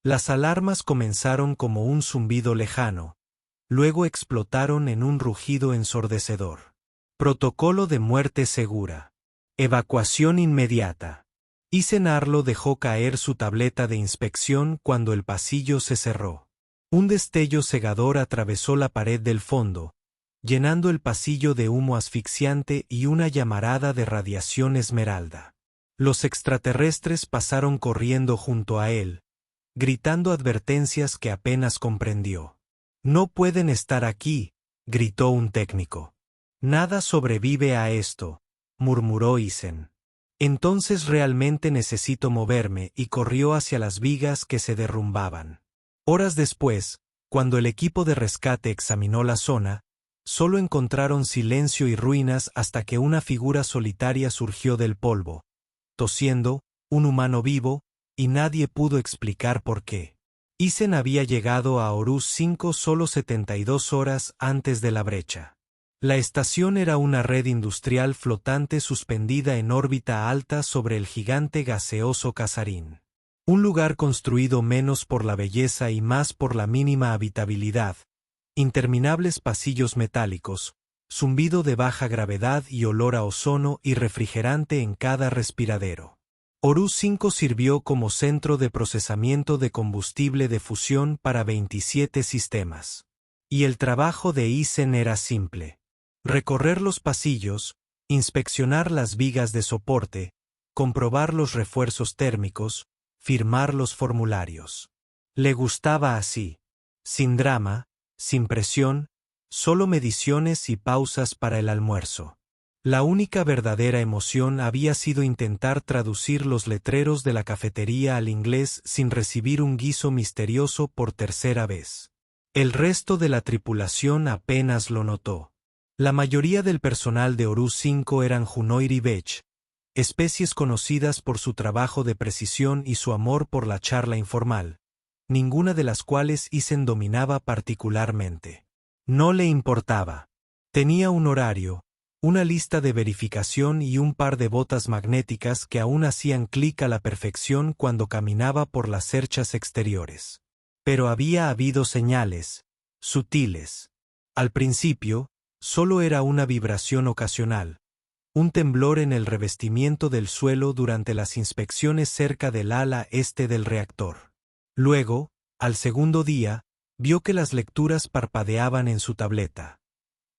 Las alarmas comenzaron como un zumbido lejano, luego explotaron en un rugido ensordecedor. Protocolo de muerte segura. Evacuación inmediata. Eisenarlo dejó caer su tableta de inspección cuando el pasillo se cerró. Un destello cegador atravesó la pared del fondo, llenando el pasillo de humo asfixiante y una llamarada de radiación esmeralda. Los extraterrestres pasaron corriendo junto a él, gritando advertencias que apenas comprendió. «No pueden estar aquí», gritó un técnico. «Nada sobrevive a esto», murmuró Eisen. «Entonces realmente necesito moverme», y corrió hacia las vigas que se derrumbaban. Horas después, cuando el equipo de rescate examinó la zona, solo encontraron silencio y ruinas hasta que una figura solitaria surgió del polvo, tosiendo, un humano vivo, y nadie pudo explicar por qué. Eisen había llegado a Horus 5 solo 72 horas antes de la brecha. La estación era una red industrial flotante suspendida en órbita alta sobre el gigante gaseoso Kazarin. Un lugar construido menos por la belleza y más por la mínima habitabilidad. Interminables pasillos metálicos, zumbido de baja gravedad y olor a ozono y refrigerante en cada respiradero. Horus 5 sirvió como centro de procesamiento de combustible de fusión para 27 sistemas. Y el trabajo de Eisen era simple. Recorrer los pasillos, inspeccionar las vigas de soporte, comprobar los refuerzos térmicos, firmar los formularios. Le gustaba así. Sin drama, sin presión, solo mediciones y pausas para el almuerzo. La única verdadera emoción había sido intentar traducir los letreros de la cafetería al inglés sin recibir un guiso misterioso por tercera vez. El resto de la tripulación apenas lo notó. La mayoría del personal de Horus 5 eran Junoir y Vetch, especies conocidas por su trabajo de precisión y su amor por la charla informal, ninguna de las cuales Eisen dominaba particularmente. No le importaba. Tenía un horario, una lista de verificación y un par de botas magnéticas que aún hacían clic a la perfección cuando caminaba por las cerchas exteriores. Pero había habido señales, sutiles. Al principio, solo era una vibración ocasional, un temblor en el revestimiento del suelo durante las inspecciones cerca del ala este del reactor. Luego, al segundo día, vio que las lecturas parpadeaban en su tableta.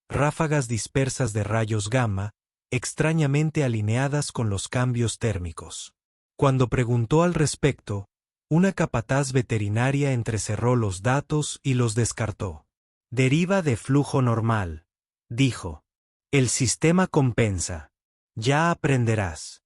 Ráfagas dispersas de rayos gamma, extrañamente alineadas con los cambios térmicos. Cuando preguntó al respecto, una capataz veterinaria entrecerró los datos y los descartó. «Deriva de flujo normal», dijo. «El sistema compensa. Ya aprenderás».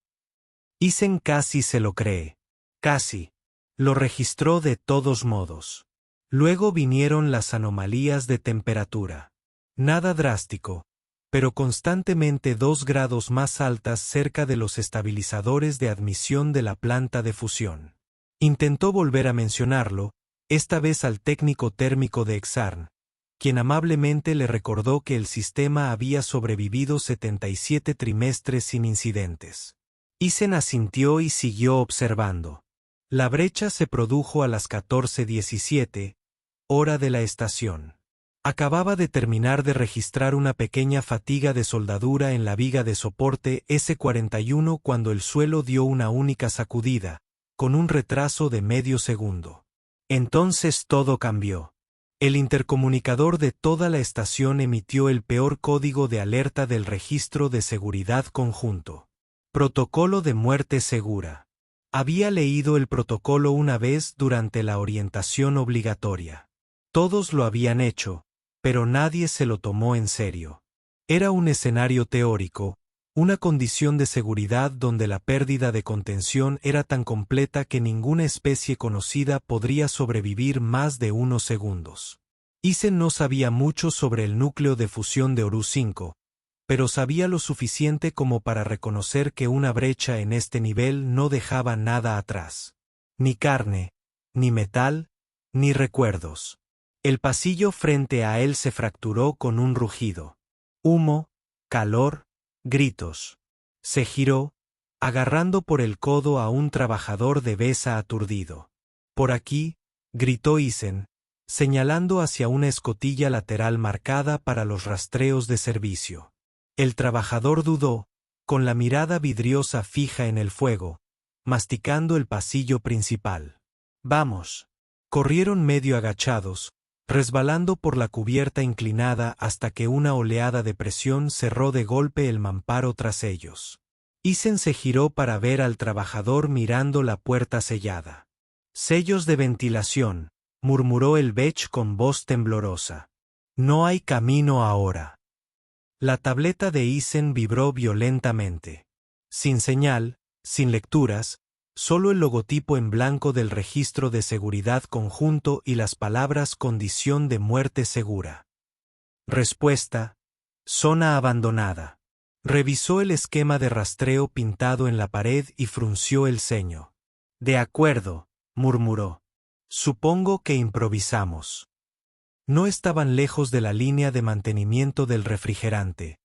Eisen casi se lo cree. Casi. Lo registró de todos modos. Luego vinieron las anomalías de temperatura. Nada drástico, pero constantemente 2 grados más altas cerca de los estabilizadores de admisión de la planta de fusión. Intentó volver a mencionarlo, esta vez al técnico térmico de Exarn, quien amablemente le recordó que el sistema había sobrevivido 77 trimestres sin incidentes. Eisen asintió y siguió observando. La brecha se produjo a las 14:17, hora de la estación. Acababa de terminar de registrar una pequeña fatiga de soldadura en la viga de soporte S41 cuando el suelo dio una única sacudida, con un retraso de medio segundo. Entonces todo cambió. El intercomunicador de toda la estación emitió el peor código de alerta del registro de seguridad conjunto. Protocolo de muerte segura. Había leído el protocolo una vez durante la orientación obligatoria. Todos lo habían hecho, pero nadie se lo tomó en serio. Era un escenario teórico, una condición de seguridad donde la pérdida de contención era tan completa que ninguna especie conocida podría sobrevivir más de unos segundos. Eisen no sabía mucho sobre el núcleo de fusión de Horus 5, pero sabía lo suficiente como para reconocer que una brecha en este nivel no dejaba nada atrás. Ni carne, ni metal, ni recuerdos. El pasillo frente a él se fracturó con un rugido. Humo, calor, gritos. Se giró, agarrando por el codo a un trabajador de Besa aturdido. Por aquí, gritó Isen, señalando hacia una escotilla lateral marcada para los rastreos de servicio. El trabajador dudó, con la mirada vidriosa fija en el fuego, masticando el pasillo principal. Vamos. Corrieron medio agachados, resbalando por la cubierta inclinada hasta que una oleada de presión cerró de golpe el mamparo tras ellos. Isen se giró para ver al trabajador mirando la puerta sellada. Sellos de ventilación, murmuró el Bech con voz temblorosa. No hay camino ahora. La tableta de Isen vibró violentamente. Sin señal, sin lecturas, solo el logotipo en blanco del registro de seguridad conjunto y las palabras condición de muerte segura. Respuesta: zona abandonada. Revisó el esquema de rastreo pintado en la pared y frunció el ceño. De acuerdo, murmuró. Supongo que improvisamos. No estaban lejos de la línea de mantenimiento del refrigerante.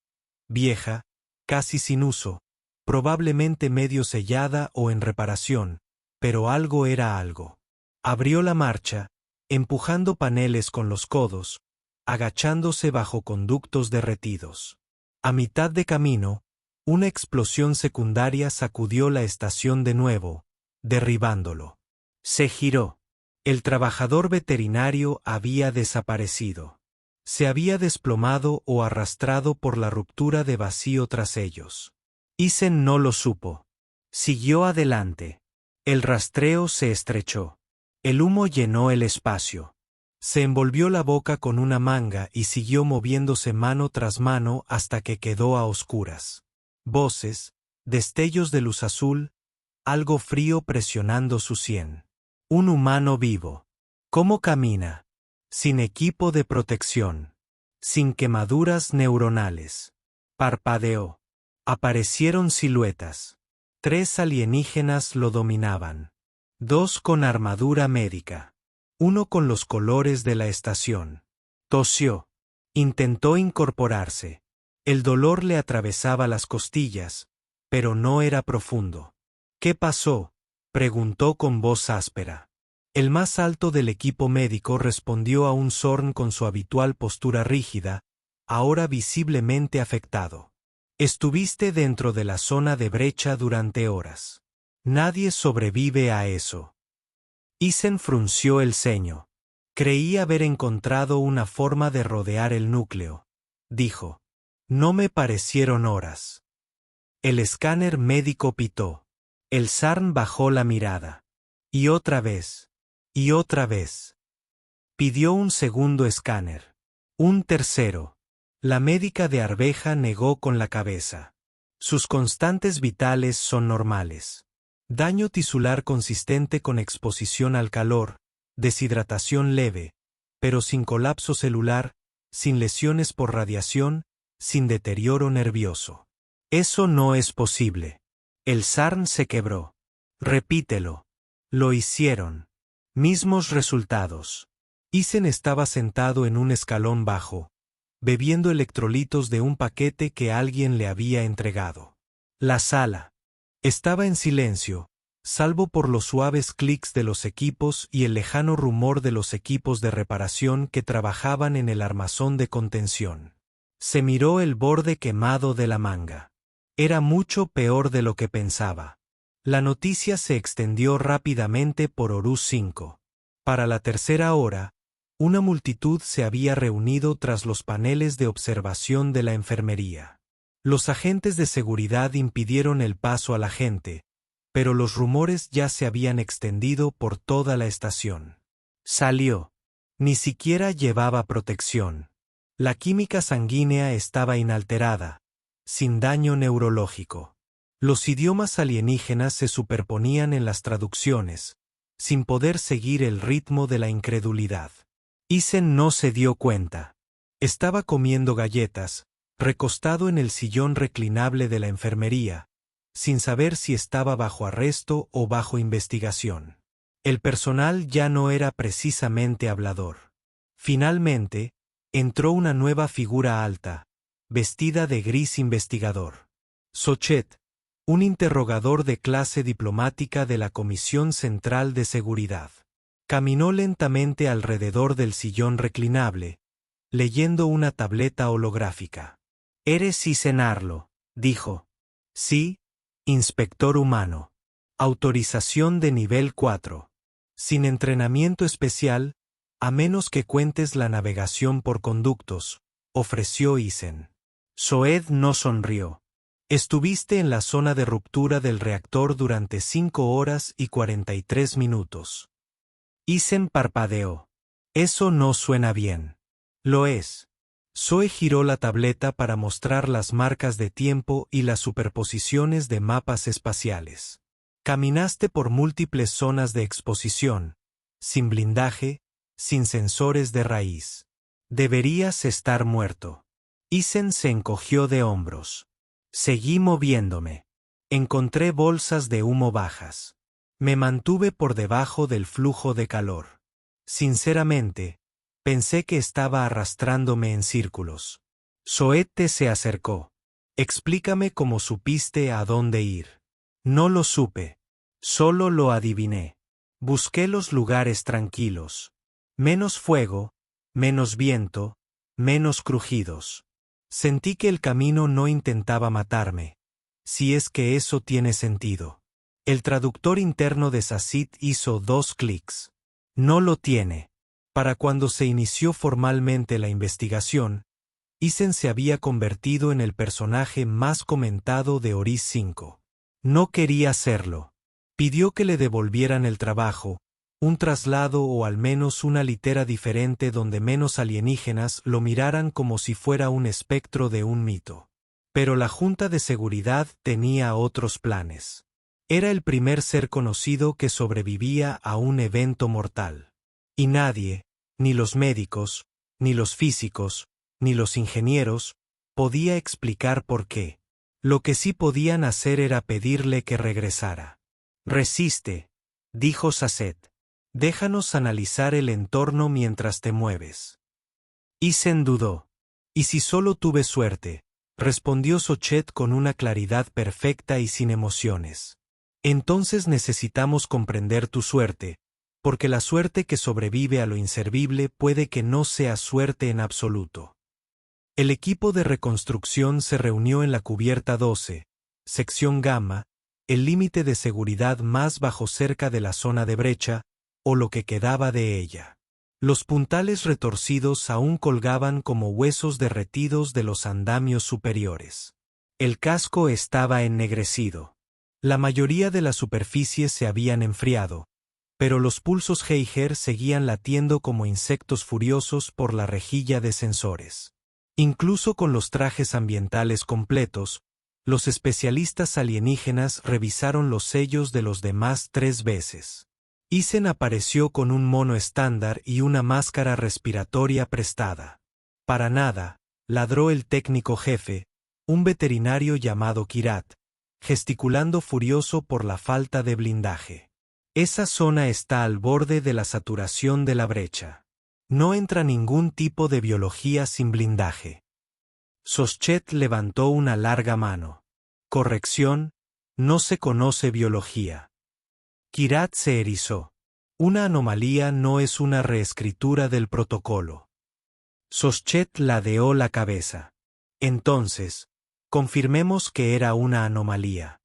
Vieja, casi sin uso, probablemente medio sellada o en reparación, pero algo era algo. Abrió la marcha, empujando paneles con los codos, agachándose bajo conductos derretidos. A mitad de camino, una explosión secundaria sacudió la estación de nuevo, derribándolo. Se giró. El trabajador veterinario había desaparecido. Se había desplomado o arrastrado por la ruptura de vacío tras ellos. Isen no lo supo. Siguió adelante. El rastreo se estrechó. El humo llenó el espacio. Se envolvió la boca con una manga y siguió moviéndose mano tras mano hasta que quedó a oscuras. Voces, destellos de luz azul, algo frío presionando su sien. Un humano vivo. ¿Cómo camina? Sin equipo de protección. Sin quemaduras neuronales. Parpadeó. Aparecieron siluetas. 3 alienígenas lo dominaban. 2 con armadura médica. 1 con los colores de la estación. Tosió. Intentó incorporarse. El dolor le atravesaba las costillas, pero no era profundo. ¿Qué pasó?, preguntó con voz áspera. El más alto del equipo médico respondió a un Zorn con su habitual postura rígida, ahora visiblemente afectado. Estuviste dentro de la zona de brecha durante horas. Nadie sobrevive a eso. Isen frunció el ceño. Creí haber encontrado una forma de rodear el núcleo, dijo. No me parecieron horas. El escáner médico pitó. El Zarn bajó la mirada. Y otra vez. Y otra vez. Pidió un segundo escáner. Un tercero. La médica de arveja negó con la cabeza. Sus constantes vitales son normales. Daño tisular consistente con exposición al calor, deshidratación leve, pero sin colapso celular, sin lesiones por radiación, sin deterioro nervioso. Eso no es posible. El Zarn se quebró. Repítelo. Lo hicieron. Mismos resultados. Isen estaba sentado en un escalón bajo, bebiendo electrolitos de un paquete que alguien le había entregado. La sala estaba en silencio, salvo por los suaves clics de los equipos y el lejano rumor de los equipos de reparación que trabajaban en el armazón de contención. Se miró el borde quemado de la manga. Era mucho peor de lo que pensaba. La noticia se extendió rápidamente por Horus 5. Para la tercera hora, una multitud se había reunido tras los paneles de observación de la enfermería. Los agentes de seguridad impidieron el paso a la gente, pero los rumores ya se habían extendido por toda la estación. Salió. Ni siquiera llevaba protección. La química sanguínea estaba inalterada, sin daño neurológico. Los idiomas alienígenas se superponían en las traducciones, sin poder seguir el ritmo de la incredulidad. Isen no se dio cuenta. Estaba comiendo galletas, recostado en el sillón reclinable de la enfermería, sin saber si estaba bajo arresto o bajo investigación. El personal ya no era precisamente hablador. Finalmente, entró una nueva figura alta, vestida de gris investigador. Sochet, un interrogador de clase diplomática de la Comisión Central de Seguridad. Caminó lentamente alrededor del sillón reclinable, leyendo una tableta holográfica. «Eres Isen Arlo», dijo. «Sí, inspector humano. Autorización de nivel 4. Sin entrenamiento especial, a menos que cuentes la navegación por conductos», ofreció Isen. Soed no sonrió. «Estuviste en la zona de ruptura del reactor durante 5 horas y 43 minutos. Isen parpadeó. «Eso no suena bien». «Lo es». Zoe giró la tableta para mostrar las marcas de tiempo y las superposiciones de mapas espaciales. «Caminaste por múltiples zonas de exposición, sin blindaje, sin sensores de raíz. Deberías estar muerto». Isen se encogió de hombros. «Seguí moviéndome. Encontré bolsas de humo bajas. Me mantuve por debajo del flujo de calor. Sinceramente, pensé que estaba arrastrándome en círculos». Soete se acercó. «Explícame cómo supiste a dónde ir». «No lo supe. Solo lo adiviné. Busqué los lugares tranquilos. Menos fuego, menos viento, menos crujidos. Sentí que el camino no intentaba matarme, si es que eso tiene sentido». El traductor interno de Sacit hizo 2 clics. «No lo tiene». Para cuando se inició formalmente la investigación, Isen se había convertido en el personaje más comentado de Oris 5. No quería serlo. Pidió que le devolvieran el trabajo, un traslado o al menos una litera diferente donde menos alienígenas lo miraran como si fuera un espectro de un mito. Pero la Junta de Seguridad tenía otros planes. Era el primer ser conocido que sobrevivía a un evento mortal. Y nadie, ni los médicos, ni los físicos, ni los ingenieros, podía explicar por qué. Lo que sí podían hacer era pedirle que regresara. «Resiste», dijo Sacet. «Déjanos analizar el entorno mientras te mueves». Isen dudó. «¿Y si solo tuve suerte?», respondió Sochet con una claridad perfecta y sin emociones. «Entonces necesitamos comprender tu suerte, porque la suerte que sobrevive a lo inservible puede que no sea suerte en absoluto». El equipo de reconstrucción se reunió en la cubierta 12, sección Gamma, el límite de seguridad más bajo cerca de la zona de brecha, o lo que quedaba de ella. Los puntales retorcidos aún colgaban como huesos derretidos de los andamios superiores. El casco estaba ennegrecido. La mayoría de las superficies se habían enfriado, pero los pulsos Geiger seguían latiendo como insectos furiosos por la rejilla de sensores. Incluso con los trajes ambientales completos, los especialistas alienígenas revisaron los sellos de los demás 3 veces. Isen apareció con un mono estándar y una máscara respiratoria prestada. «Para nada», ladró el técnico jefe, un veterinario llamado Kirat, gesticulando furioso por la falta de blindaje. «Esa zona está al borde de la saturación de la brecha. No entra ningún tipo de biología sin blindaje». Soschet levantó una larga mano. «Corrección, no se conoce biología». Kirat se erizó. «Una anomalía no es una reescritura del protocolo». Soschet ladeó la cabeza. «Entonces, confirmemos que era una anomalía».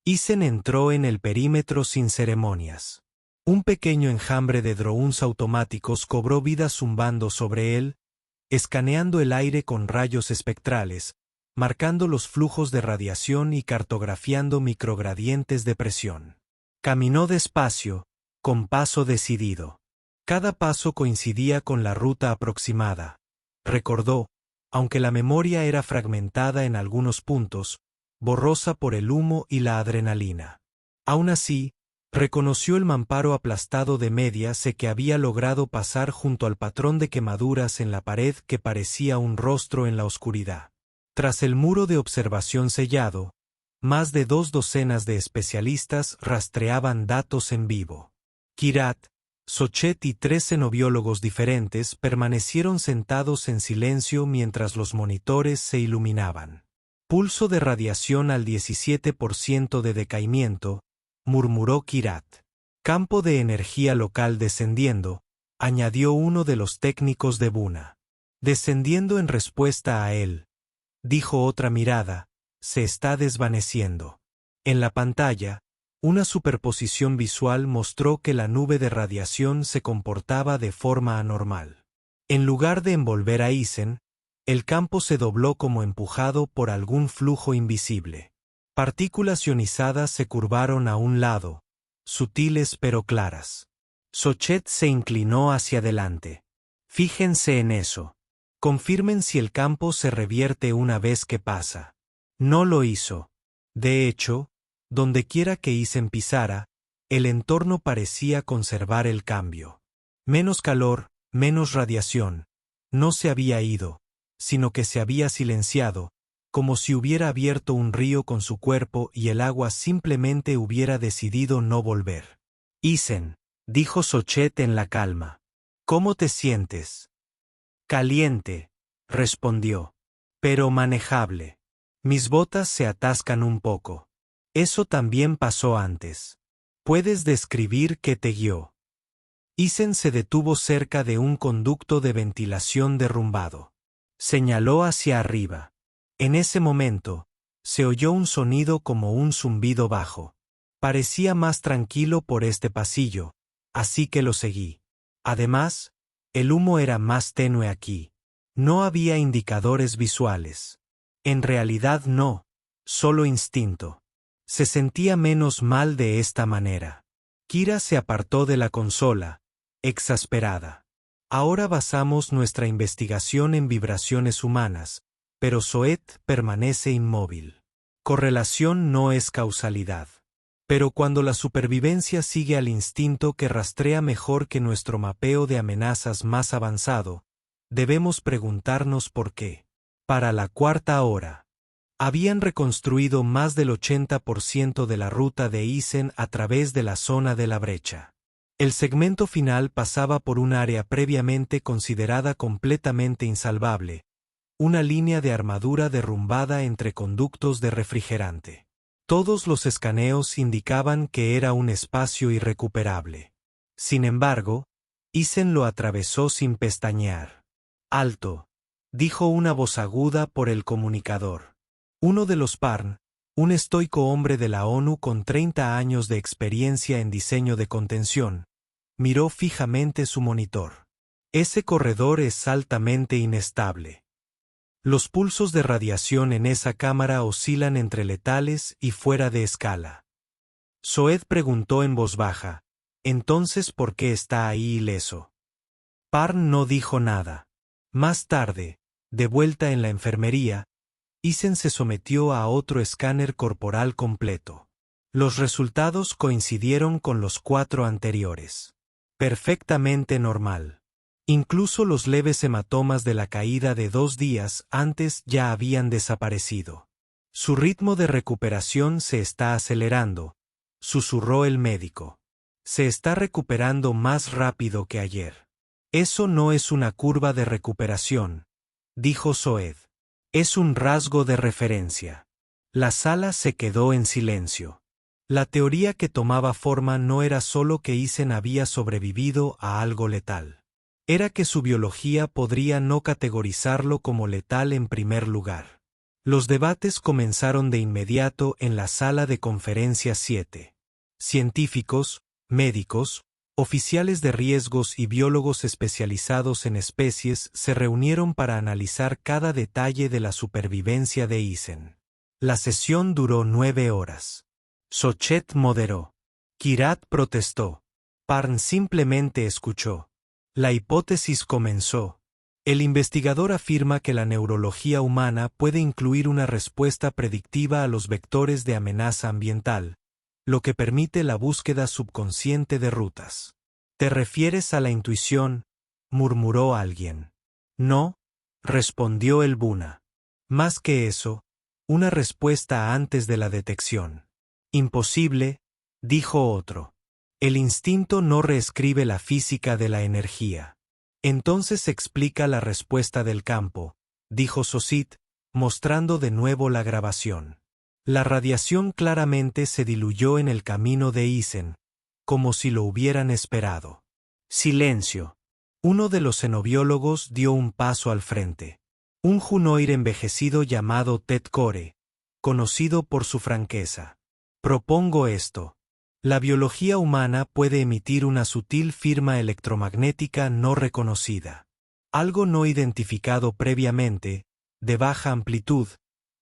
Isen entró en el perímetro sin ceremonias. Un pequeño enjambre de drones automáticos cobró vida zumbando sobre él, escaneando el aire con rayos espectrales, marcando los flujos de radiación y cartografiando microgradientes de presión. Caminó despacio, con paso decidido. Cada paso coincidía con la ruta aproximada. Recordó, aunque la memoria era fragmentada en algunos puntos, borrosa por el humo y la adrenalina. Aún así, reconoció el mamparo aplastado de medias que había logrado pasar junto al patrón de quemaduras en la pared que parecía un rostro en la oscuridad. Tras el muro de observación sellado, más de 2 docenas de especialistas rastreaban datos en vivo. Kirat, Sochet y 3 xenobiólogos diferentes permanecieron sentados en silencio mientras los monitores se iluminaban. «Pulso de radiación al 17% de decaimiento», murmuró Kirat. Campo de energía local descendiendo, añadió uno de los técnicos de Buna. Descendiendo en respuesta a él, dijo otra mirada, se está desvaneciendo. En la pantalla, una superposición visual mostró que la nube de radiación se comportaba de forma anormal. En lugar de envolver a Isen, el campo se dobló como empujado por algún flujo invisible. Partículas ionizadas se curvaron a un lado, sutiles pero claras. Sochet se inclinó hacia adelante. Fíjense en eso. Confirmen si el campo se revierte una vez que pasa. No lo hizo. De hecho, dondequiera que Isen pisara, el entorno parecía conservar el cambio. Menos calor, menos radiación. No se había ido, sino que se había silenciado, como si hubiera abierto un río con su cuerpo y el agua simplemente hubiera decidido no volver. Isen, dijo Sochet en la calma. ¿Cómo te sientes? Caliente, respondió. Pero manejable. Mis botas se atascan un poco. Eso también pasó antes. ¿Puedes describir qué te guió? Isen se detuvo cerca de un conducto de ventilación derrumbado. Señaló hacia arriba. En ese momento, se oyó un sonido como un zumbido bajo. Parecía más tranquilo por este pasillo, así que lo seguí. Además, el humo era más tenue aquí. No había indicadores visuales. En realidad no, solo instinto. Se sentía menos mal de esta manera. Kira se apartó de la consola, exasperada. Ahora basamos nuestra investigación en vibraciones humanas, pero Soet permanece inmóvil. Correlación no es causalidad. Pero cuando la supervivencia sigue al instinto que rastrea mejor que nuestro mapeo de amenazas más avanzado, debemos preguntarnos por qué. Para la cuarta hora. Habían reconstruido más del 80% de la ruta de Isen a través de la zona de la brecha. El segmento final pasaba por un área previamente considerada completamente insalvable, una línea de armadura derrumbada entre conductos de refrigerante. Todos los escaneos indicaban que era un espacio irrecuperable. Sin embargo, Isen lo atravesó sin pestañear. «Alto», dijo una voz aguda por el comunicador. Uno de los Parn, un estoico hombre de la ONU con 30 años de experiencia en diseño de contención, miró fijamente su monitor. Ese corredor es altamente inestable. Los pulsos de radiación en esa cámara oscilan entre letales y fuera de escala. Soed preguntó en voz baja, «¿Entonces por qué está ahí ileso?» Parn no dijo nada. Más tarde, de vuelta en la enfermería, Isen se sometió a otro escáner corporal completo. Los resultados coincidieron con los 4 anteriores. Perfectamente normal. Incluso los leves hematomas de la caída de 2 días antes ya habían desaparecido. Su ritmo de recuperación se está acelerando, susurró el médico. Se está recuperando más rápido que ayer. Eso no es una curva de recuperación, dijo Soed. Es un rasgo de referencia. La sala se quedó en silencio. La teoría que tomaba forma no era solo que Isen había sobrevivido a algo letal. Era que su biología podría no categorizarlo como letal en primer lugar. Los debates comenzaron de inmediato en la sala de conferencias 7. Científicos, médicos, oficiales de riesgos y biólogos especializados en especies se reunieron para analizar cada detalle de la supervivencia de Isen. La sesión duró 9 horas. Sochet moderó. Kirat protestó. Parn simplemente escuchó. La hipótesis comenzó. El investigador afirma que la neurología humana puede incluir una respuesta predictiva a los vectores de amenaza ambiental, lo que permite la búsqueda subconsciente de rutas. ¿Te refieres a la intuición?, murmuró alguien. No, respondió el Buna. Más que eso, una respuesta antes de la detección. Imposible, dijo otro. El instinto no reescribe la física de la energía. Entonces explica la respuesta del campo, dijo Sosit, mostrando de nuevo la grabación. La radiación claramente se diluyó en el camino de Isen, como si lo hubieran esperado. Silencio. Uno de los cenobiólogos dio un paso al frente. Un junoir envejecido llamado Ted Core, conocido por su franqueza. Propongo esto. La biología humana puede emitir una sutil firma electromagnética no reconocida. Algo no identificado previamente, de baja amplitud,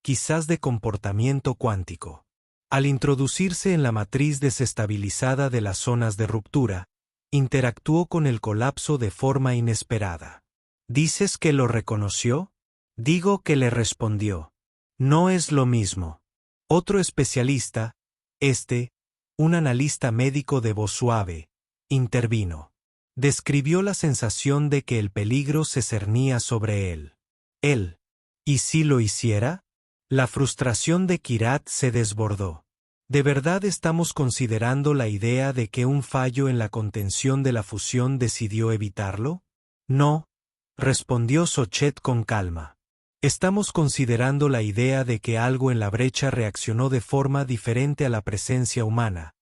quizás de comportamiento cuántico. Al introducirse en la matriz desestabilizada de las zonas de ruptura, interactuó con el colapso de forma inesperada. ¿Dices que lo reconoció? Digo que le respondió. No es lo mismo. Otro especialista, un analista médico de voz suave, intervino. Describió la sensación de que el peligro se cernía sobre él. Él. ¿Y si lo hiciera? La frustración de Kirat se desbordó. ¿De verdad estamos considerando la idea de que un fallo en la contención de la fusión decidió evitarlo? No, respondió Sochet con calma. Estamos considerando la idea de que algo en la brecha reaccionó de forma diferente a la presencia humana,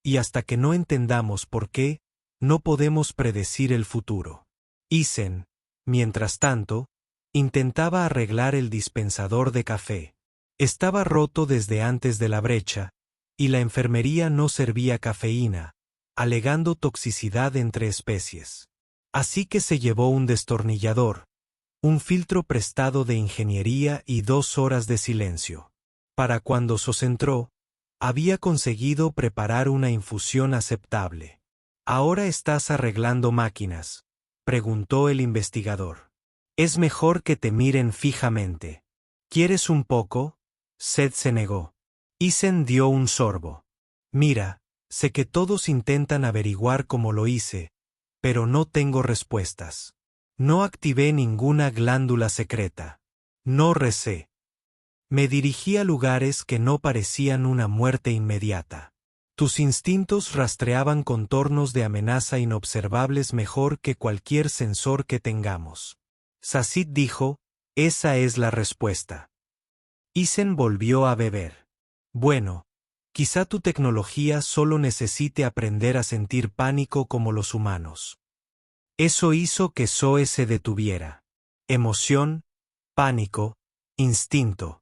y hasta que no entendamos por qué, no podemos predecir el futuro. Isen, mientras tanto, intentaba arreglar el dispensador de café. Estaba roto desde antes de la brecha, y la enfermería no servía cafeína, alegando toxicidad entre especies. Así que se llevó un destornillador, un filtro prestado de ingeniería y 2 horas de silencio. Para cuando Sos entró, había conseguido preparar una infusión aceptable. ¿Ahora estás arreglando máquinas?, preguntó el investigador. Es mejor que te miren fijamente. ¿Quieres un poco? Seth se negó. Isen dio un sorbo. Mira, sé que todos intentan averiguar cómo lo hice, pero no tengo respuestas. No activé ninguna glándula secreta. No recé. Me dirigí a lugares que no parecían una muerte inmediata. Tus instintos rastreaban contornos de amenaza inobservables mejor que cualquier sensor que tengamos. Sacit dijo, esa es la respuesta. Isen volvió a beber. Bueno, quizá tu tecnología solo necesite aprender a sentir pánico como los humanos. Eso hizo que Zoe se detuviera. Emoción, pánico, instinto.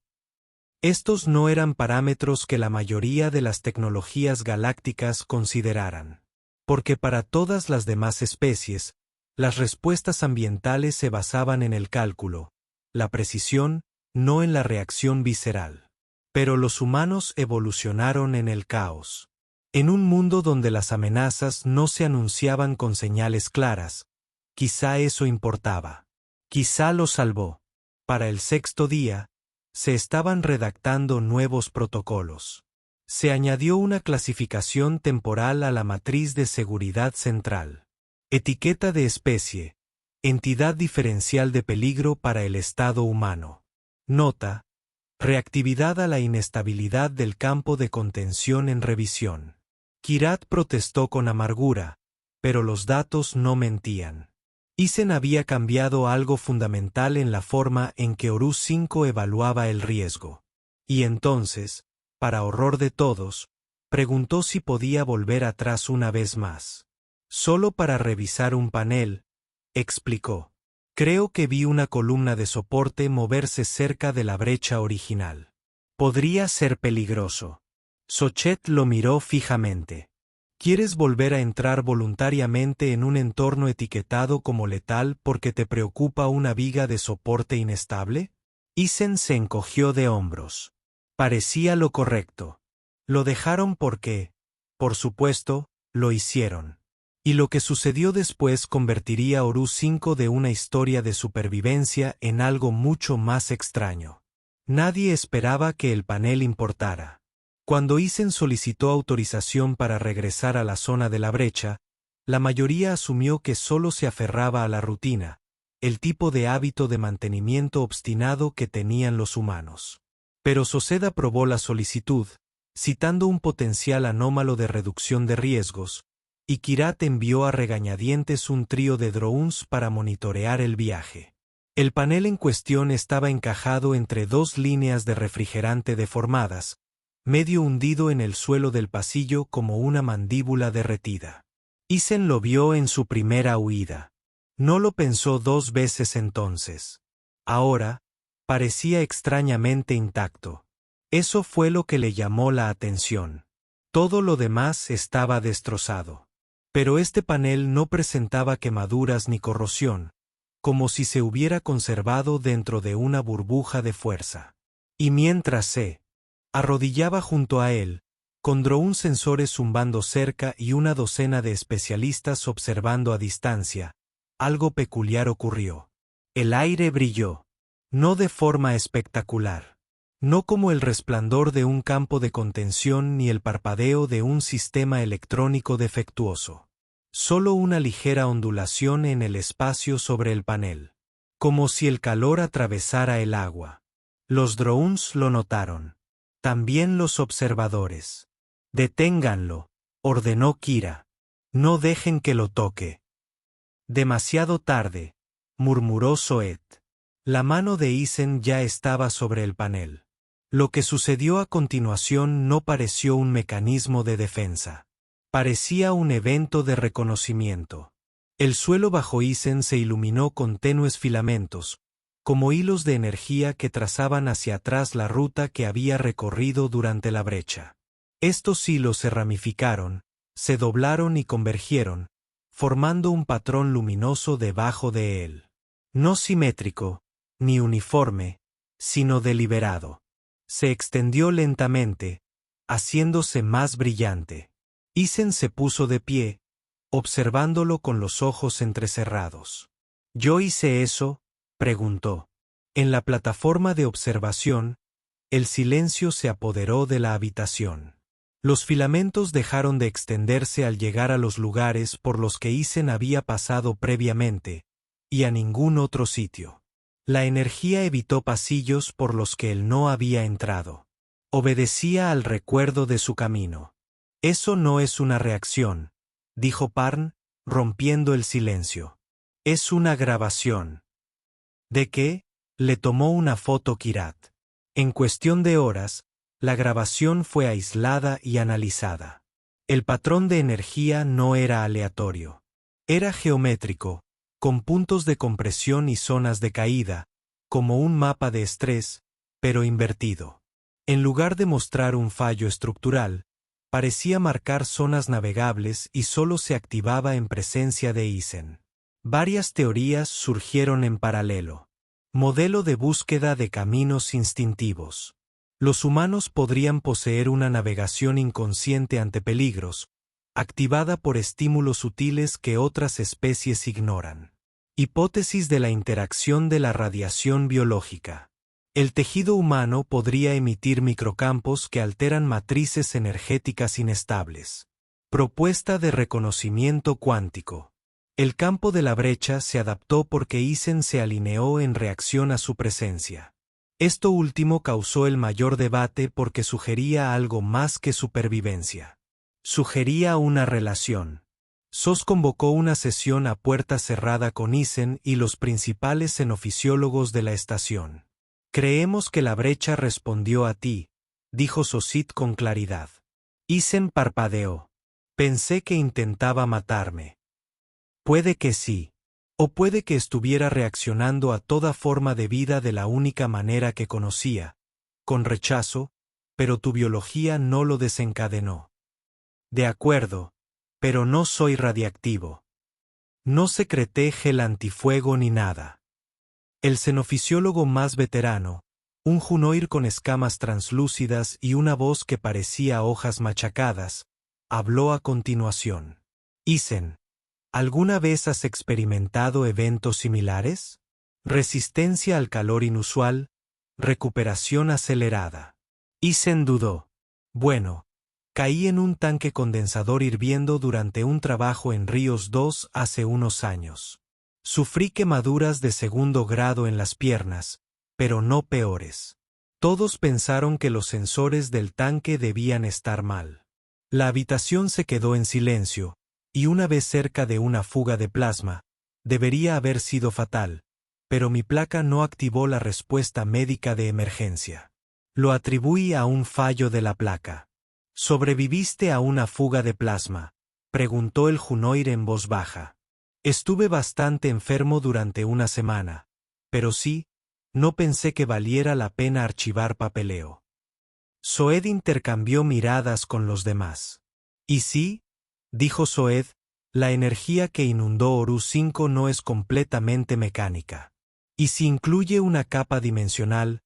Estos no eran parámetros que la mayoría de las tecnologías galácticas consideraran. Porque para todas las demás especies, las respuestas ambientales se basaban en el cálculo, la precisión, no en la reacción visceral. Pero los humanos evolucionaron en el caos. En un mundo donde las amenazas no se anunciaban con señales claras, quizá eso importaba. Quizá lo salvó. Para el 6º día, se estaban redactando nuevos protocolos. Se añadió una clasificación temporal a la matriz de seguridad central. Etiqueta de especie, entidad diferencial de peligro para el estado humano. Nota, reactividad a la inestabilidad del campo de contención en revisión. Kirat protestó con amargura, pero los datos no mentían. Isen había cambiado algo fundamental en la forma en que Horus 5 evaluaba el riesgo. Y entonces, para horror de todos, preguntó si podía volver atrás una vez más. Solo para revisar un panel, explicó. Creo que vi una columna de soporte moverse cerca de la brecha original. Podría ser peligroso. Sochet lo miró fijamente. ¿Quieres volver a entrar voluntariamente en un entorno etiquetado como letal porque te preocupa una viga de soporte inestable? Isen se encogió de hombros. Parecía lo correcto. Lo dejaron porque, por supuesto, lo hicieron. Y lo que sucedió después convertiría a Horus 5 de una historia de supervivencia en algo mucho más extraño. Nadie esperaba que el panel importara. Cuando Isen solicitó autorización para regresar a la zona de la brecha, la mayoría asumió que solo se aferraba a la rutina, el tipo de hábito de mantenimiento obstinado que tenían los humanos. Pero Soced aprobó la solicitud, citando un potencial anómalo de reducción de riesgos, y Kirat envió a regañadientes un trío de drones para monitorear el viaje. El panel en cuestión estaba encajado entre 2 líneas de refrigerante deformadas, medio hundido en el suelo del pasillo como una mandíbula derretida. Isen lo vio en su primera huida. No lo pensó 2 veces entonces. Ahora, parecía extrañamente intacto. Eso fue lo que le llamó la atención. Todo lo demás estaba destrozado. Pero este panel no presentaba quemaduras ni corrosión, como si se hubiera conservado dentro de una burbuja de fuerza. Y mientras se arrodillaba junto a él, con drones sensores zumbando cerca y una docena de especialistas observando a distancia, algo peculiar ocurrió. El aire brilló. No de forma espectacular. No como el resplandor de un campo de contención ni el parpadeo de un sistema electrónico defectuoso. Solo una ligera ondulación en el espacio sobre el panel. Como si el calor atravesara el agua. Los drones lo notaron. También los observadores. «Deténganlo», ordenó Kira. «No dejen que lo toque». «Demasiado tarde», murmuró Zoet. La mano de Isen ya estaba sobre el panel. Lo que sucedió a continuación no pareció un mecanismo de defensa. Parecía un evento de reconocimiento. El suelo bajo Isen se iluminó con tenues filamentos, como hilos de energía que trazaban hacia atrás la ruta que había recorrido durante la brecha. Estos hilos se ramificaron, se doblaron y convergieron, formando un patrón luminoso debajo de él. No simétrico, ni uniforme, sino deliberado. Se extendió lentamente, haciéndose más brillante. Isen se puso de pie, observándolo con los ojos entrecerrados. «¿Yo hice eso?», preguntó. En la plataforma de observación, el silencio se apoderó de la habitación. Los filamentos dejaron de extenderse al llegar a los lugares por los que Isen había pasado previamente, y a ningún otro sitio. La energía evitó pasillos por los que él no había entrado. Obedecía al recuerdo de su camino. «Eso no es una reacción», dijo Parn, rompiendo el silencio. «Es una grabación». «¿De qué?», le tomó una foto Kirat. En cuestión de horas, la grabación fue aislada y analizada. El patrón de energía no era aleatorio. Era geométrico, con puntos de compresión y zonas de caída, como un mapa de estrés, pero invertido. En lugar de mostrar un fallo estructural, parecía marcar zonas navegables y solo se activaba en presencia de Isen. Varias teorías surgieron en paralelo. Modelo de búsqueda de caminos instintivos. Los humanos podrían poseer una navegación inconsciente ante peligros, activada por estímulos sutiles que otras especies ignoran. Hipótesis de la interacción de la radiación biológica. El tejido humano podría emitir microcampos que alteran matrices energéticas inestables. Propuesta de reconocimiento cuántico. El campo de la brecha se adaptó porque Isen se alineó en reacción a su presencia. Esto último causó el mayor debate porque sugería algo más que supervivencia. Sugería una relación. SOS convocó una sesión a puerta cerrada con Isen y los principales xenofisiólogos de la estación. «Creemos que la brecha respondió a ti», dijo Sosit con claridad. Isen parpadeó. «Pensé que intentaba matarme». «Puede que sí. O puede que estuviera reaccionando a toda forma de vida de la única manera que conocía, con rechazo, pero tu biología no lo desencadenó». «De acuerdo, pero no soy radiactivo. No secreté gel antifuego ni nada». El xenofisiólogo más veterano, un junoir con escamas translúcidas y una voz que parecía hojas machacadas, habló a continuación. «Isen, ¿alguna vez has experimentado eventos similares? Resistencia al calor inusual, recuperación acelerada». Isen dudó. «Bueno, caí en un tanque condensador hirviendo durante un trabajo en Ríos 2 hace unos años. Sufrí quemaduras de 2º grado en las piernas, pero no peores. Todos pensaron que los sensores del tanque debían estar mal. La habitación se quedó en silencio, y una vez cerca de una fuga de plasma, debería haber sido fatal, pero mi placa no activó la respuesta médica de emergencia. Lo atribuí a un fallo de la placa. ¿Sobreviviste a una fuga de plasma?, preguntó el Junoir en voz baja. Estuve bastante enfermo durante una semana, pero sí, no pensé que valiera la pena archivar papeleo. Soed intercambió miradas con los demás. ¿Y sí?, dijo Soed, la energía que inundó Horus 5 no es completamente mecánica. ¿Y si incluye una capa dimensional,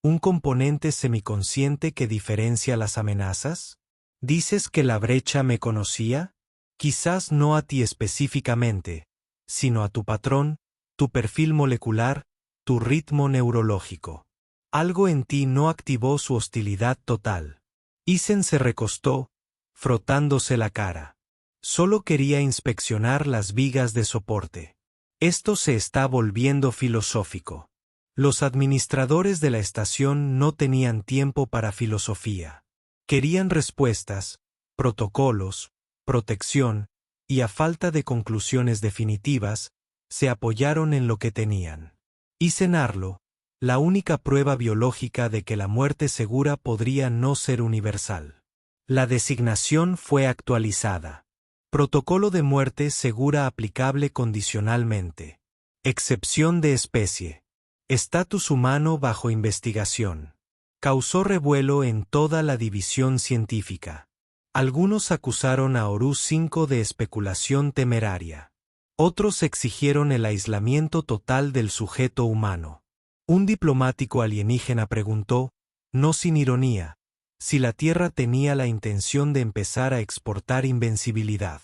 un componente semiconsciente que diferencia las amenazas? ¿Dices que la brecha me conocía? Quizás no a ti específicamente, sino a tu patrón, tu perfil molecular, tu ritmo neurológico. Algo en ti no activó su hostilidad total. Isen se recostó, frotándose la cara. Solo quería inspeccionar las vigas de soporte. Esto se está volviendo filosófico. Los administradores de la estación no tenían tiempo para filosofía. Querían respuestas, protocolos, protección, y a falta de conclusiones definitivas, se apoyaron en lo que tenían. Y cenarlo, la única prueba biológica de que la muerte segura podría no ser universal. La designación fue actualizada. Protocolo de muerte segura aplicable condicionalmente. Excepción de especie. Estatus humano bajo investigación. Causó revuelo en toda la división científica. Algunos acusaron a Horus 5 de especulación temeraria. Otros exigieron el aislamiento total del sujeto humano. Un diplomático alienígena preguntó, no sin ironía, si la Tierra tenía la intención de empezar a exportar invencibilidad.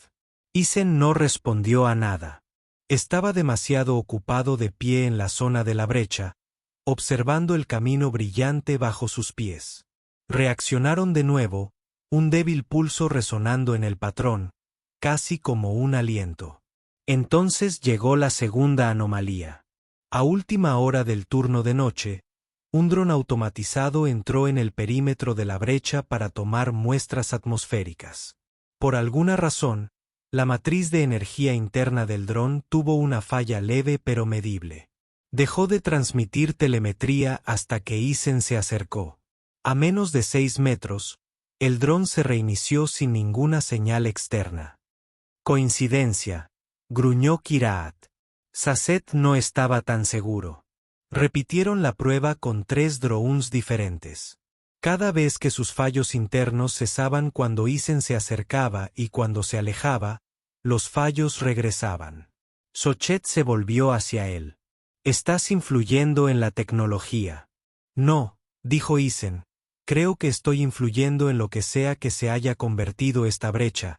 Isen no respondió a nada. Estaba demasiado ocupado de pie en la zona de la brecha, observando el camino brillante bajo sus pies. Reaccionaron de nuevo, un débil pulso resonando en el patrón, casi como un aliento. Entonces llegó la segunda anomalía. A última hora del turno de noche, un dron automatizado entró en el perímetro de la brecha para tomar muestras atmosféricas. Por alguna razón, la matriz de energía interna del dron tuvo una falla leve pero medible. Dejó de transmitir telemetría hasta que Isen se acercó. A menos de 6 metros, el dron se reinició sin ninguna señal externa. Coincidencia, gruñó Kiraat. Sasset no estaba tan seguro. Repitieron la prueba con 3 drones diferentes. Cada vez que sus fallos internos cesaban cuando Isen se acercaba y cuando se alejaba, los fallos regresaban. Sochet se volvió hacia él. Estás influyendo en la tecnología. No, dijo Isen, creo que estoy influyendo en lo que sea que se haya convertido esta brecha,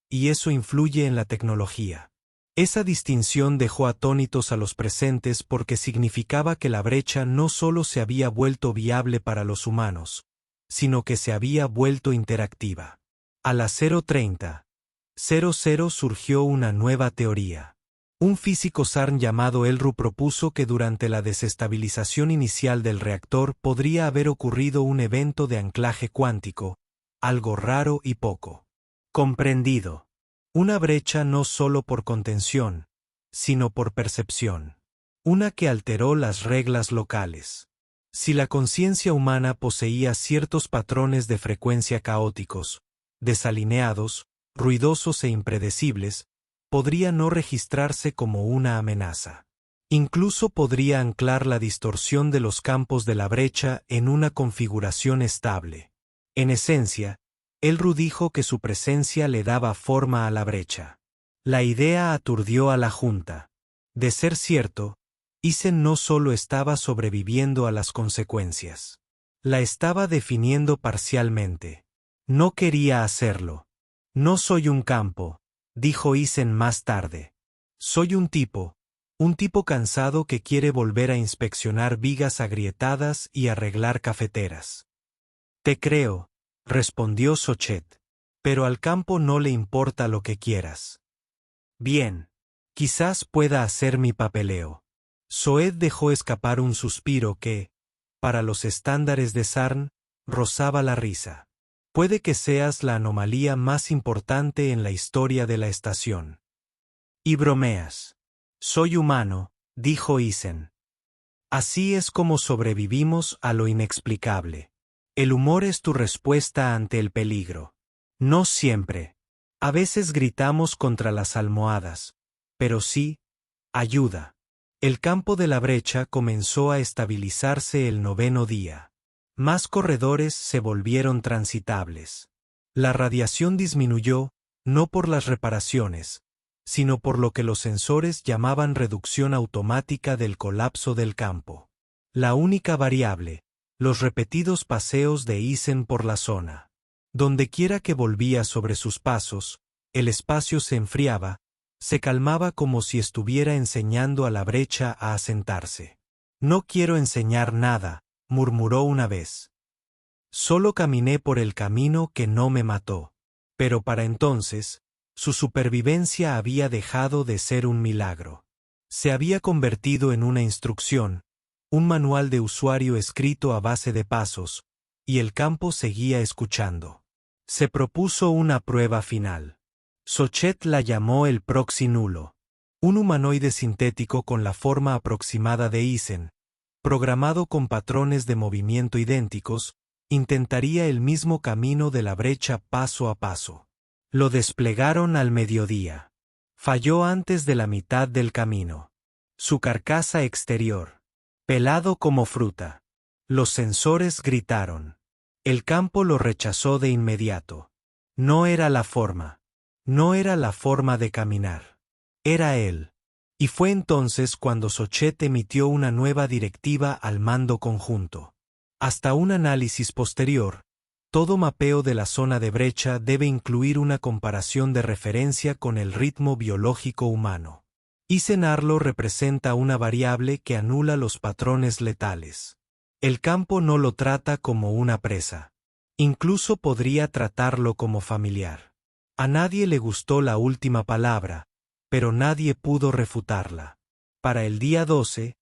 y eso influye en la tecnología. Esa distinción dejó atónitos a los presentes porque significaba que la brecha no solo se había vuelto viable para los humanos, sino que se había vuelto interactiva. A las 0:30:00 surgió una nueva teoría. Un físico Sarn llamado Elru propuso que durante la desestabilización inicial del reactor podría haber ocurrido un evento de anclaje cuántico, algo raro y poco comprendido. Una brecha no solo por contención, sino por percepción. Una que alteró las reglas locales. Si la conciencia humana poseía ciertos patrones de frecuencia caóticos, desalineados, ruidosos e impredecibles, podría no registrarse como una amenaza. Incluso podría anclar la distorsión de los campos de la brecha en una configuración estable. En esencia, Elru dijo que su presencia le daba forma a la brecha. La idea aturdió a la Junta. De ser cierto, Isen no solo estaba sobreviviendo a las consecuencias. La estaba definiendo parcialmente. No quería hacerlo. No soy un campo, dijo Isen más tarde. Soy un tipo cansado que quiere volver a inspeccionar vigas agrietadas y arreglar cafeteras. Te creo, respondió Sochet. Pero al campo no le importa lo que quieras. Bien. Quizás pueda hacer mi papeleo. Soed dejó escapar un suspiro que, para los estándares de Sarn, rozaba la risa. Puede que seas la anomalía más importante en la historia de la estación. Y bromeas. Soy humano, dijo Isen. Así es como sobrevivimos a lo inexplicable. El humor es tu respuesta ante el peligro. No siempre. A veces gritamos contra las almohadas, pero sí, ayuda. El campo de la brecha comenzó a estabilizarse el 9º día. Más corredores se volvieron transitables. La radiación disminuyó, no por las reparaciones, sino por lo que los sensores llamaban reducción automática del colapso del campo. La única variable, los repetidos paseos de Eisen por la zona. Dondequiera que volvía sobre sus pasos, el espacio se enfriaba, se calmaba como si estuviera enseñando a la brecha a asentarse. No quiero enseñar nada, murmuró una vez. Solo caminé por el camino que no me mató. Pero para entonces, su supervivencia había dejado de ser un milagro. Se había convertido en una instrucción, un manual de usuario escrito a base de pasos, y el campo seguía escuchando. Se propuso una prueba final. Sochet la llamó el proxy nulo. Un humanoide sintético con la forma aproximada de Eisen, programado con patrones de movimiento idénticos, intentaría el mismo camino de la brecha paso a paso. Lo desplegaron al mediodía. Falló antes de la mitad del camino. Su carcasa exterior, pelado como fruta. Los sensores gritaron. El campo lo rechazó de inmediato. No era la forma. No era la forma de caminar. Era él. Y fue entonces cuando Sochet emitió una nueva directiva al mando conjunto. Hasta un análisis posterior, todo mapeo de la zona de brecha debe incluir una comparación de referencia con el ritmo biológico humano. Eisenarlo representa una variable que anula los patrones letales. El campo no lo trata como una presa. Incluso podría tratarlo como familiar. A nadie le gustó la última palabra, pero nadie pudo refutarla. Para el día 12,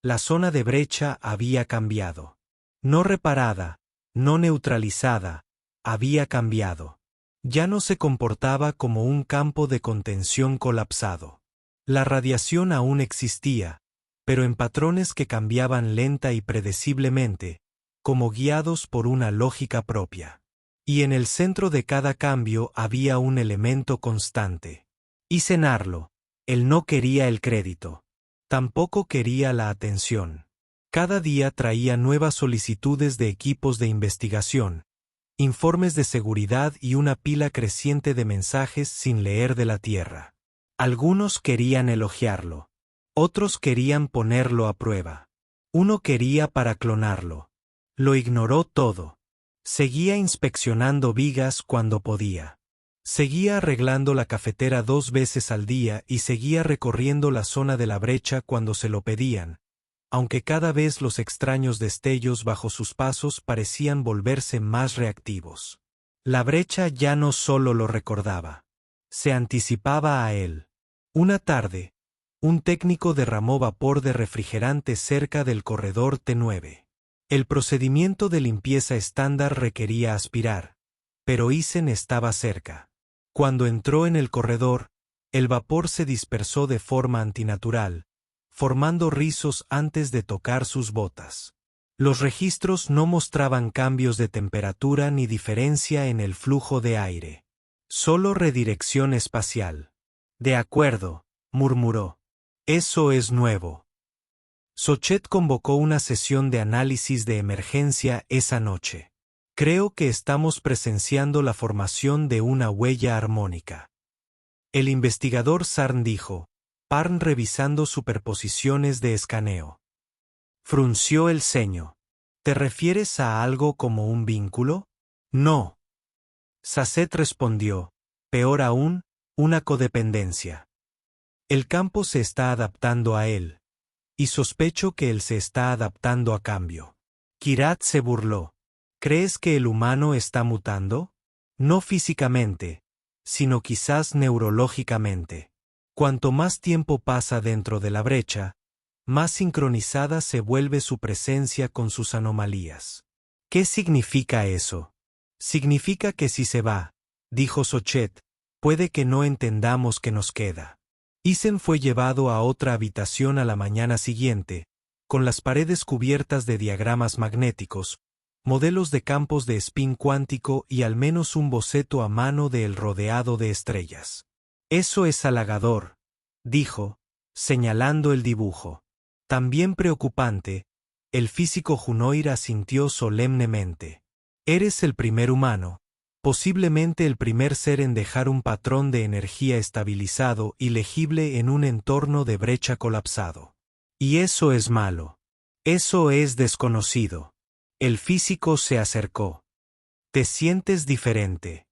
la zona de brecha había cambiado. No reparada, no neutralizada, había cambiado. Ya no se comportaba como un campo de contención colapsado. La radiación aún existía, pero en patrones que cambiaban lenta y predeciblemente, como guiados por una lógica propia. Y en el centro de cada cambio había un elemento constante. Eisenarlo, él no quería el crédito. Tampoco quería la atención. Cada día traía nuevas solicitudes de equipos de investigación, informes de seguridad y una pila creciente de mensajes sin leer de la Tierra. Algunos querían elogiarlo. Otros querían ponerlo a prueba. Uno quería para clonarlo. Lo ignoró todo. Seguía inspeccionando vigas cuando podía. Seguía arreglando la cafetera 2 veces al día y seguía recorriendo la zona de la brecha cuando se lo pedían, aunque cada vez los extraños destellos bajo sus pasos parecían volverse más reactivos. La brecha ya no solo lo recordaba. Se anticipaba a él. Una tarde, un técnico derramó vapor de refrigerante cerca del corredor T9. El procedimiento de limpieza estándar requería aspirar, pero Eisen estaba cerca. Cuando entró en el corredor, el vapor se dispersó de forma antinatural, formando rizos antes de tocar sus botas. Los registros no mostraban cambios de temperatura ni diferencia en el flujo de aire. Solo redirección espacial. De acuerdo, murmuró. Eso es nuevo. Sochet convocó una sesión de análisis de emergencia esa noche. Creo que estamos presenciando la formación de una huella armónica. El investigador Sarn dijo, Parn revisando superposiciones de escaneo. Frunció el ceño. ¿Te refieres a algo como un vínculo? No. Sacet respondió, peor aún, una codependencia. El campo se está adaptando a él, y sospecho que él se está adaptando a cambio. Kirat se burló. ¿Crees que el humano está mutando? No físicamente, sino quizás neurológicamente. Cuanto más tiempo pasa dentro de la brecha, más sincronizada se vuelve su presencia con sus anomalías. ¿Qué significa eso? Significa que si se va, dijo Sochet, puede que no entendamos qué nos queda. Eisen fue llevado a otra habitación a la mañana siguiente, con las paredes cubiertas de diagramas magnéticos, modelos de campos de spin cuántico y al menos un boceto a mano de El rodeado de estrellas. Eso es halagador, dijo, señalando el dibujo. También preocupante, el físico Junoir asintió solemnemente. Eres el primer humano, posiblemente el primer ser en dejar un patrón de energía estabilizado y legible en un entorno de brecha colapsado. Y eso es malo. Eso es desconocido. El físico se acercó. ¿Te sientes diferente?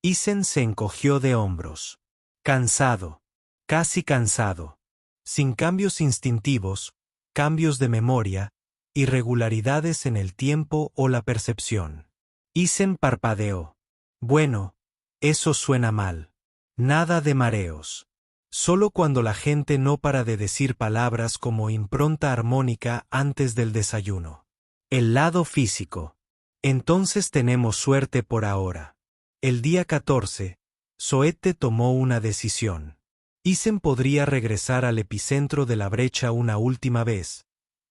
Isen se encogió de hombros. Cansado. Casi cansado. Sin cambios instintivos, cambios de memoria, irregularidades en el tiempo o la percepción. Isen parpadeó. Bueno, eso suena mal. Nada de mareos. Solo cuando la gente no para de decir palabras como impronta armónica antes del desayuno. El lado físico. Entonces tenemos suerte por ahora. El día 14, Soete tomó una decisión. Isen podría regresar al epicentro de la brecha una última vez,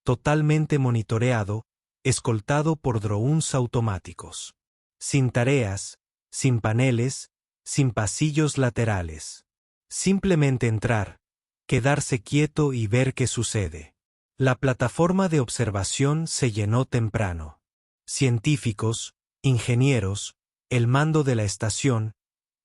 totalmente monitoreado, escoltado por drones automáticos. Sin tareas, sin paneles, sin pasillos laterales. Simplemente entrar, quedarse quieto y ver qué sucede. La plataforma de observación se llenó temprano. Científicos, ingenieros, el mando de la estación,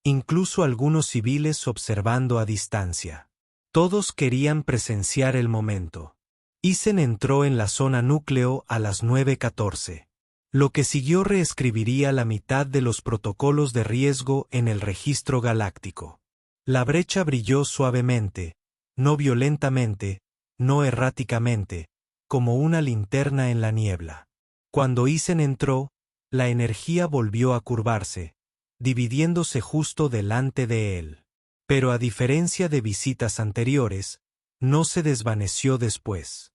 incluso algunos civiles observando a distancia. Todos querían presenciar el momento. Isen entró en la zona núcleo a las 9:14. Lo que siguió reescribiría la mitad de los protocolos de riesgo en el registro galáctico. La brecha brilló suavemente, no violentamente, no erráticamente, como una linterna en la niebla. Cuando Isen entró, la energía volvió a curvarse, dividiéndose justo delante de él. Pero a diferencia de visitas anteriores, no se desvaneció después.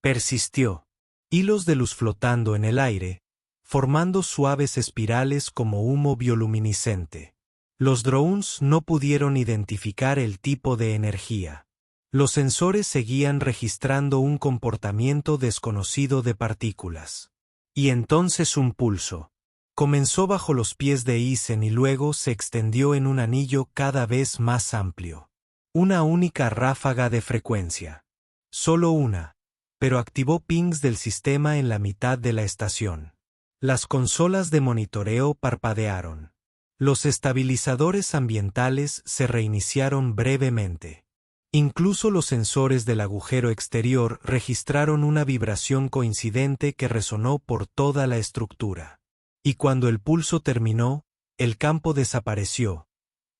Persistió. Hilos de luz flotando en el aire, formando suaves espirales como humo bioluminiscente. Los drones no pudieron identificar el tipo de energía. Los sensores seguían registrando un comportamiento desconocido de partículas. Y entonces un pulso. Comenzó bajo los pies de Isen y luego se extendió en un anillo cada vez más amplio. Una única ráfaga de frecuencia. Solo una, pero activó pings del sistema en la mitad de la estación. Las consolas de monitoreo parpadearon. Los estabilizadores ambientales se reiniciaron brevemente. Incluso los sensores del agujero exterior registraron una vibración coincidente que resonó por toda la estructura. Y cuando el pulso terminó, el campo desapareció.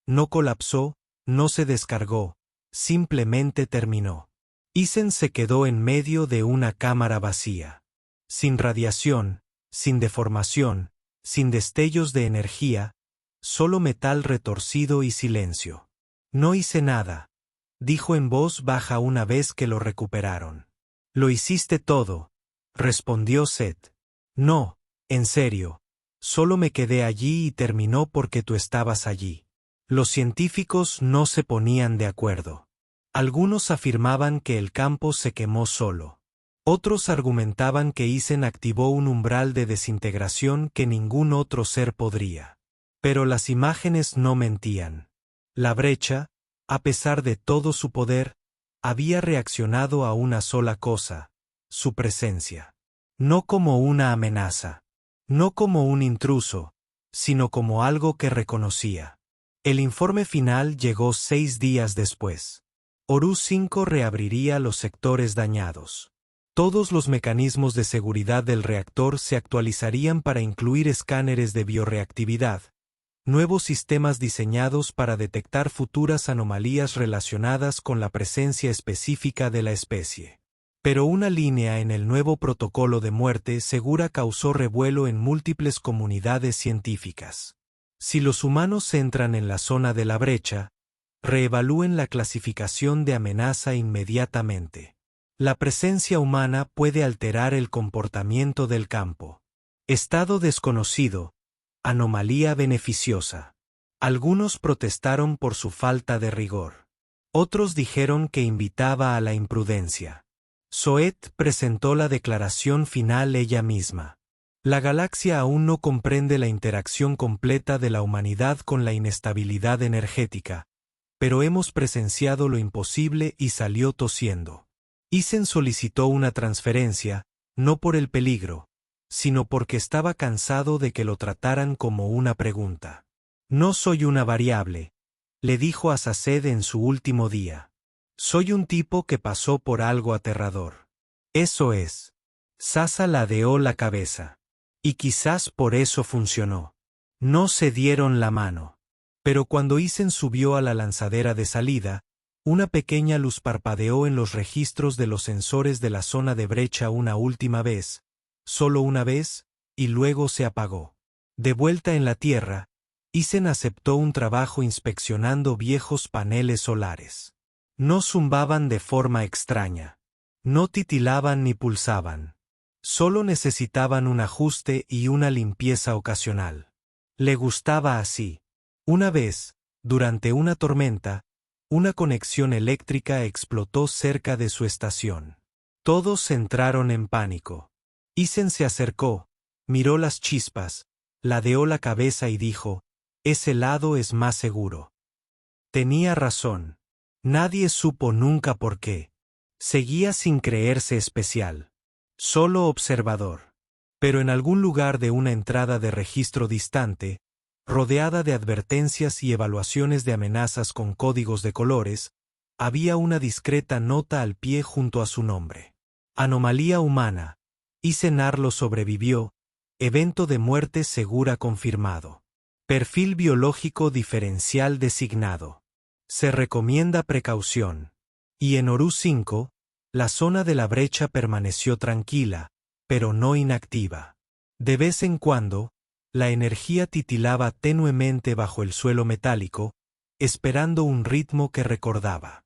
No colapsó, no se descargó, simplemente terminó. Isen se quedó en medio de una cámara vacía. Sin radiación, sin deformación, sin destellos de energía, solo metal retorcido y silencio. No hice nada, dijo en voz baja una vez que lo recuperaron. Lo hiciste todo, respondió Seth. No, en serio, solo me quedé allí y terminó porque tú estabas allí. Los científicos no se ponían de acuerdo. Algunos afirmaban que el campo se quemó solo. Otros argumentaban que Isen activó un umbral de desintegración que ningún otro ser podría. Pero las imágenes no mentían. La brecha, a pesar de todo su poder, había reaccionado a una sola cosa, su presencia. No como una amenaza, no como un intruso, sino como algo que reconocía. El informe final llegó 6 días después. Horus 5 reabriría los sectores dañados. Todos los mecanismos de seguridad del reactor se actualizarían para incluir escáneres de bioreactividad, nuevos sistemas diseñados para detectar futuras anomalías relacionadas con la presencia específica de la especie. Pero una línea en el nuevo protocolo de muerte segura causó revuelo en múltiples comunidades científicas. Si los humanos entran en la zona de la brecha, reevalúen la clasificación de amenaza inmediatamente. La presencia humana puede alterar el comportamiento del campo. Estado desconocido, anomalía beneficiosa. Algunos protestaron por su falta de rigor. Otros dijeron que invitaba a la imprudencia. Soet presentó la declaración final ella misma. La galaxia aún no comprende la interacción completa de la humanidad con la inestabilidad energética, pero hemos presenciado lo imposible y salió tosiendo. Isen solicitó una transferencia, no por el peligro, sino porque estaba cansado de que lo trataran como una pregunta. No soy una variable, le dijo a Saced en su último día. Soy un tipo que pasó por algo aterrador. Eso es. Sasa ladeó la cabeza. Y quizás por eso funcionó. No se dieron la mano. Pero cuando Isen subió a la lanzadera de salida, una pequeña luz parpadeó en los registros de los sensores de la zona de brecha una última vez, solo una vez, y luego se apagó. De vuelta en la Tierra, Isen aceptó un trabajo inspeccionando viejos paneles solares. No zumbaban de forma extraña. No titilaban ni pulsaban. Solo necesitaban un ajuste y una limpieza ocasional. Le gustaba así. Una vez, durante una tormenta, una conexión eléctrica explotó cerca de su estación. Todos entraron en pánico. Isen se acercó, miró las chispas, ladeó la cabeza y dijo, «Ese lado es más seguro». Tenía razón. Nadie supo nunca por qué. Seguía sin creerse especial. Solo observador. Pero en algún lugar de una entrada de registro distante, rodeada de advertencias y evaluaciones de amenazas con códigos de colores, había una discreta nota al pie junto a su nombre. Anomalía humana. Isen Arlo sobrevivió. Evento de muerte segura confirmado. Perfil biológico diferencial designado. Se recomienda precaución. Y en Horus 5, la zona de la brecha permaneció tranquila, pero no inactiva. De vez en cuando, la energía titilaba tenuemente bajo el suelo metálico, esperando un ritmo que recordaba.